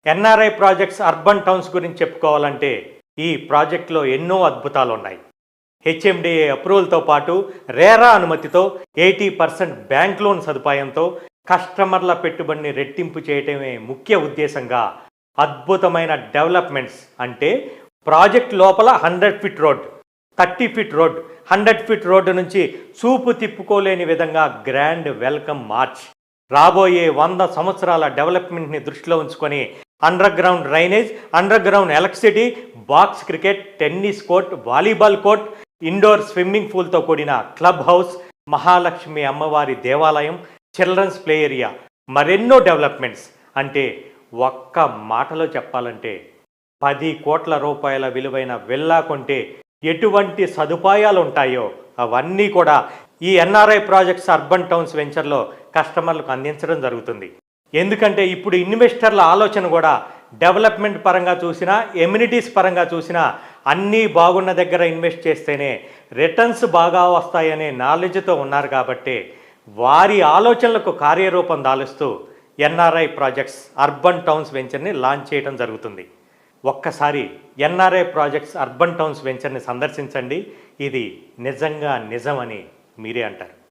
NRI projects urban towns గురించి చెప్పుకోవాలంటే ఈ ప్రాజెక్టులో ఎన్నో అద్భుతాలు ఉన్నాయి. హెచ్ఎండిఏ అప్రూవల్తో పాటు రేరా అనుమతితో 80% బ్యాంక్ లోన్ సదుపాయంతో కస్టమర్ల పెట్టుబడిని రెట్టింపు చేయటమే ముఖ్య ఉద్దేశంగా అద్భుతమైన డెవలప్మెంట్స్ అంటే ప్రాజెక్ట్ లోపల 100 feet road, 30 feet road, 100 feet road నుంచి చూపు తిప్పుకోలేని విధంగా గ్రాండ్ వెల్కమ్ మార్చ్, రాబోయే 100 సంవత్సరాల డెవలప్మెంట్ని దృష్టిలో ఉంచుకొని underground drainage, underground electricity, box cricket, tennis court, volleyball court, indoor swimming పూల్తో కూడిన క్లబ్ హౌస్, మహాలక్ష్మి అమ్మవారి దేవాలయం, చిల్డ్రన్స్ ప్లే ఏరియా, మరెన్నో డెవలప్మెంట్స్. అంటే ఒక్క మాటలో చెప్పాలంటే 10 కోట్ల రూపాయల విలువైన విల్లా కొంటే ఎటువంటి సదుపాయాలు ఉంటాయో అవన్నీ కూడా ఈ ఎన్ఆర్ఐ ప్రాజెక్ట్స్ అర్బన్ టౌన్స్ వెంచర్లో కస్టమర్లకు అందించడం జరుగుతుంది. ఎందుకంటే ఇప్పుడు ఇన్వెస్టర్ల ఆలోచన కూడా డెవలప్మెంట్ పరంగా చూసినా, ఎమ్యూనిటీస్ పరంగా చూసినా అన్నీ బాగున్న దగ్గర ఇన్వెస్ట్ చేస్తేనే రిటర్న్స్ బాగా వస్తాయనే నాలెడ్జ్తో ఉన్నారు కాబట్టి వారి ఆలోచనలకు కార్యరూపం దాలుస్తూ ఎన్ఆర్ఐ ప్రాజెక్ట్స్ అర్బన్ టౌన్స్ వెంచర్ని లాంచ్ చేయడం జరుగుతుంది. ఒక్కసారి ఎన్ఆర్ఐ ప్రాజెక్ట్స్ అర్బన్ టౌన్స్ వెంచర్ని సందర్శించండి. ఇది నిజంగా నిజమని మీరే అంటారు.